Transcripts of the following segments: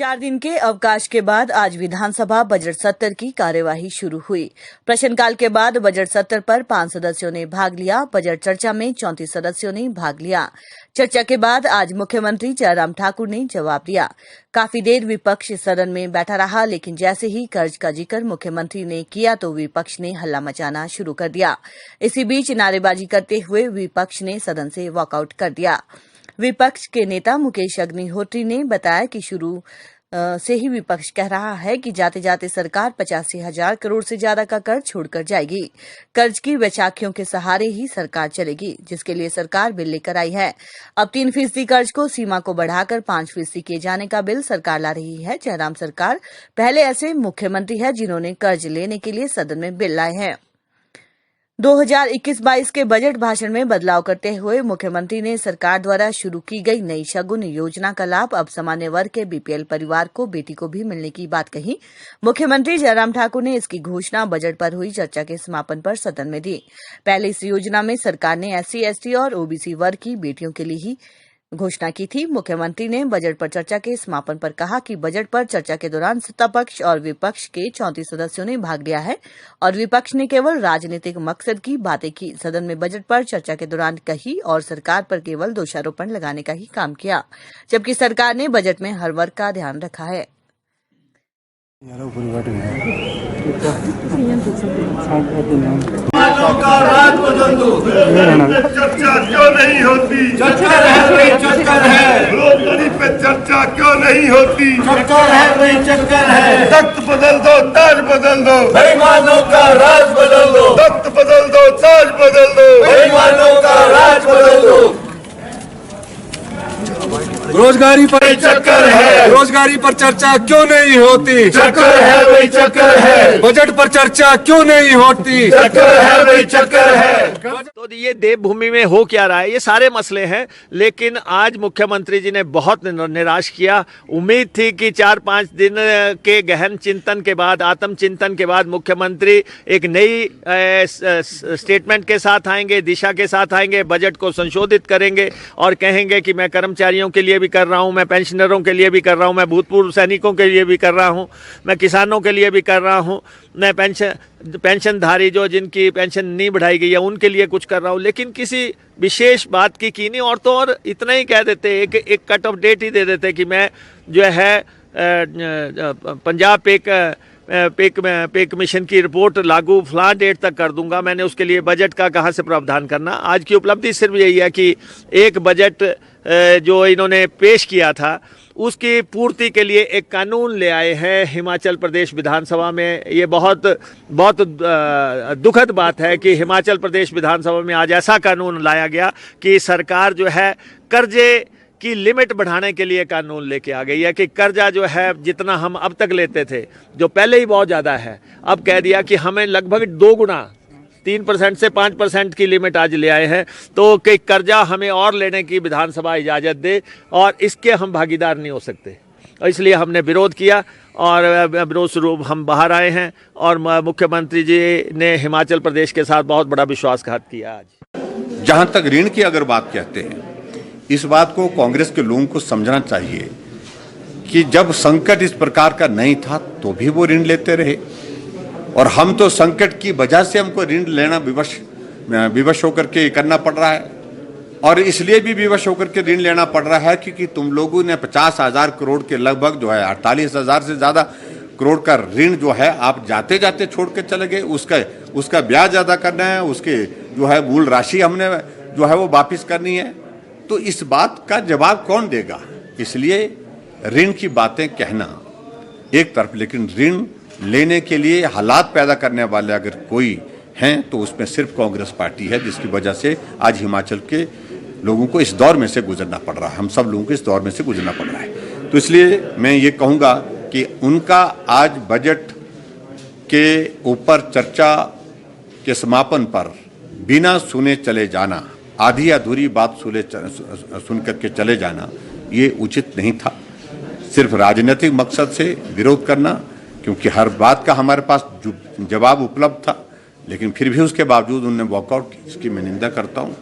4 दिन के अवकाश के बाद आज विधानसभा बजट सत्र की कार्यवाही शुरू हुई। प्रश्नकाल के बाद बजट सत्र पर 5 सदस्यों ने भाग लिया। बजट चर्चा में 34 सदस्यों ने भाग लिया। चर्चा के बाद आज मुख्यमंत्री जयराम ठाकुर ने जवाब दिया। काफी देर विपक्ष सदन में बैठा रहा, लेकिन जैसे ही कर्ज का जिक्र मुख्यमंत्री ने किया तो विपक्ष ने हल्ला मचाना शुरू कर दिया। इसी बीच नारेबाजी करते हुए विपक्ष ने सदन से वॉकआउट कर दिया। विपक्ष के नेता मुकेश अग्निहोत्री ने बताया कि शुरू से ही विपक्ष कह रहा है कि जाते जाते सरकार 85,000 करोड़ से ज्यादा का कर्ज छोड़कर जाएगी। कर्ज की बैसाखियों के सहारे ही सरकार चलेगी, जिसके लिए सरकार बिल लेकर आई है। अब 3% कर्ज को सीमा को बढ़ाकर 5% किए जाने का बिल सरकार ला रही है। जयराम सरकार पहले ऐसे मुख्यमंत्री है जिन्होंने कर्ज लेने के लिए सदन में बिल लाए हैं। 2021-22 के बजट भाषण में बदलाव करते हुए मुख्यमंत्री ने सरकार द्वारा शुरू की गई नई शगुन योजना का लाभ अब सामान्य वर्ग के बीपीएल परिवार को, बेटी को भी मिलने की बात कही। मुख्यमंत्री जयराम ठाकुर ने इसकी घोषणा बजट पर हुई चर्चा के समापन पर सदन में दी। पहले इस योजना में सरकार ने SC, ST और OBC वर्ग की बेटियों के लिए ही घोषणा की थी। मुख्यमंत्री ने बजट पर चर्चा के समापन पर कहा कि बजट पर चर्चा के दौरान सत्ता पक्ष और विपक्ष के 34 सदस्यों ने भाग लिया है और विपक्ष ने केवल राजनीतिक मकसद की बातें की। सदन में बजट पर चर्चा के दौरान कही और सरकार पर केवल दोषारोपण लगाने का ही काम किया, जबकि सरकार ने बजट में हर वर्ग का ध्यान रखा है। का राज बदल दो, चर्चा क्यों नहीं होती? चक्कर है, रोजगारी पे चर्चा क्यों नहीं होती? चक्कर है भाई, चक्कर है। तख्त बदल दो, ताज बदल दो, बेईमानों का राज बदल दो। तख्त बदल दो, ताज बदल दो, बेईमानों का राज बदल दो। रोजगारी पर चक्कर है, रोजगारी पर चर्चा क्यों नहीं होती? चक्कर है भाई, चक्कर है। बजट पर चर्चा क्यों नहीं होती? चक्कर है भाई, चक्कर है। तो ये देवभूमि में हो क्या रहा है, ये सारे मसले हैं। लेकिन आज मुख्यमंत्री जी ने बहुत निराश किया। उम्मीद थी कि 4-5 दिन के गहन चिंतन के बाद, आत्मचिंतन के बाद मुख्यमंत्री एक नई स्टेटमेंट के साथ आएंगे, दिशा के साथ आएंगे, बजट को संशोधित करेंगे और कहेंगे कि मैं कर्मचारियों के लिए भी कर रहा हूं, मैं पेंशनरों के लिए भी कर रहा हूं, मैं भूतपूर्व सैनिकों के लिए भी कर रहा हूं, मैं किसानों के लिए भी कर रहा हूं, मैं पेंशनधारी जो जिनकी पेंशन नहीं बढ़ाई गई है उनके लिए कुछ कर रहा हूं। लेकिन किसी विशेष बात की नहीं, और तो और इतना ही कह देते, एक कट ऑफ डेट ही दे देते कि मैं जो है पंजाब पे कमीशन की रिपोर्ट लागू फलां डेट तक कर दूंगा। मैंने उसके लिए बजट का कहां से प्रावधान करना। आज की उपलब्धि सिर्फ यही है कि एक बजट जो इन्होंने पेश किया था उसकी पूर्ति के लिए एक कानून ले आए हैं हिमाचल प्रदेश विधानसभा में। ये बहुत दुखद बात है कि हिमाचल प्रदेश विधानसभा में आज ऐसा कानून लाया गया कि सरकार जो है कर्जे की लिमिट बढ़ाने के लिए कानून लेके आ गई है कि कर्जा जो है जितना हम अब तक लेते थे, जो पहले ही बहुत ज़्यादा है, अब कह दिया कि हमें लगभग 2 गुना 3% से 5% की लिमिट आज ले आए हैं। तो कि कर्जा हमें और लेने की विधानसभा इजाज़त दे और इसके हम भागीदार नहीं हो सकते। इसलिए हमने विरोध किया और विरोध स्वरूप हम बाहर आए हैं और मुख्यमंत्री जी ने हिमाचल प्रदेश के साथ बहुत बड़ा विश्वासघात किया। आज जहां तक ऋण की अगर बात कहते हैं, इस बात को कांग्रेस के लोगों को समझना चाहिए कि जब संकट इस प्रकार का नहीं था तो भी वो ऋण लेते रहे, और हम तो संकट की वजह से हमको ऋण लेना विवश होकर के करना पड़ रहा है। और इसलिए भी विवश होकर के ऋण लेना पड़ रहा है क्योंकि तुम लोगों ने 50,000 करोड़ के लगभग जो है 48,000 से ज्यादा करोड़ का ऋण जो है आप जाते जाते छोड़ के चले गए। उसका ब्याज अदा करना है, उसके जो है मूल राशि हमने जो है वो वापिस करनी है। तो इस बात का जवाब कौन देगा? इसलिए ऋण की बातें कहना एक तरफ, लेकिन ऋण लेने के लिए हालात पैदा करने वाले अगर कोई हैं तो उसमें सिर्फ कांग्रेस पार्टी है, जिसकी वजह से आज हिमाचल के लोगों को इस दौर में से गुजरना पड़ रहा है। हम सब लोगों को इस दौर में से गुजरना पड़ रहा है। तो इसलिए मैं ये कहूँगा कि उनका आज बजट के ऊपर चर्चा के समापन पर बिना सुने चले जाना, आधी अधूरी बात सुन करके चले जाना, ये उचित नहीं था। सिर्फ राजनीतिक मकसद से विरोध करना, क्योंकि हर बात का हमारे पास जवाब उपलब्ध था, लेकिन फिर भी उसके बावजूद उन्होंने वॉकआउट की, इसकी मैं निंदा करता हूँ।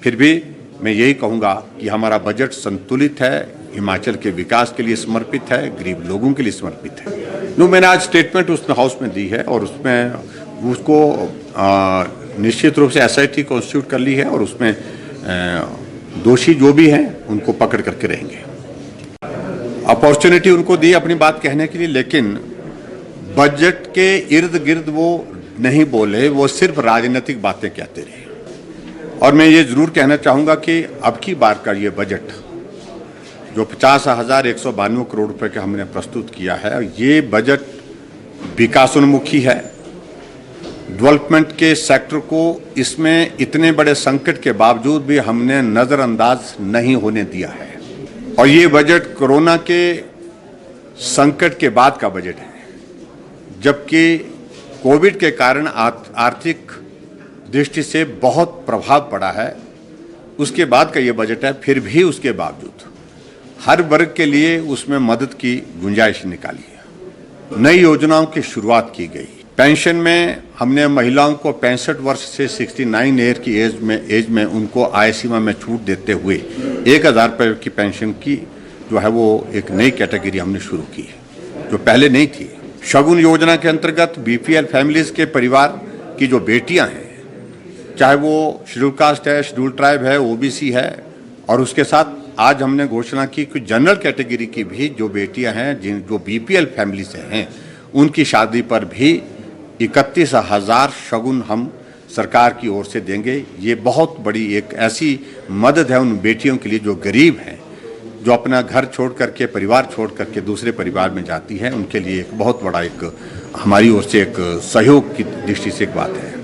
फिर भी मैं यही कहूँगा कि हमारा बजट संतुलित है, हिमाचल के विकास के लिए समर्पित है, गरीब लोगों के लिए समर्पित है। जो मैंने आज स्टेटमेंट उसमें हाउस में दी है और उसमें उसको निश्चित रूप से SIT कॉन्स्टिट्यूट कर ली है और उसमें दोषी जो भी हैं उनको पकड़ करके रहेंगे। अपॉर्चुनिटी उनको दी अपनी बात कहने के लिए, लेकिन बजट के इर्द गिर्द वो नहीं बोले, वो सिर्फ राजनीतिक बातें कहते रहे। और मैं ये जरूर कहना चाहूंगा कि अब की बार का ये बजट जो 50,192 करोड़ रुपए का हमने प्रस्तुत किया है, ये बजट विकासोन्मुखी है। डेवलपमेंट के सेक्टर को इसमें इतने बड़े संकट के बावजूद भी हमने नजरअंदाज नहीं होने दिया है। और ये बजट कोरोना के संकट के बाद का बजट है, जबकि कोविड के कारण आर्थिक दृष्टि से बहुत प्रभाव पड़ा है, उसके बाद का ये बजट है। फिर भी उसके बावजूद हर वर्ग के लिए उसमें मदद की गुंजाइश निकाली है। नई योजनाओं की शुरुआत की गई। पेंशन में हमने महिलाओं को 65 वर्ष से 69 ईयर की एज में उनको आय सीमा में छूट देते हुए 1,000 रुपये की पेंशन की जो है वो एक नई कैटेगरी हमने शुरू की है, जो पहले नहीं थी। शगुन योजना के अंतर्गत BPL फैमिलीज के परिवार की जो बेटियां हैं, चाहे वो शेड्यूल कास्ट है, शेड्यूल ट्राइब है, OBC है, और उसके साथ आज हमने घोषणा की कि जनरल कैटेगरी की भी जो बेटियां हैं जो BPL फैमिली से हैं, उनकी शादी पर भी 31,000 शगुन हम सरकार की ओर से देंगे। ये बहुत बड़ी एक ऐसी मदद है उन बेटियों के लिए जो गरीब हैं, जो अपना घर छोड़ करके, परिवार छोड़ करके दूसरे परिवार में जाती हैं। उनके लिए एक बहुत बड़ा एक हमारी ओर से एक सहयोग की दृष्टि से एक बात है।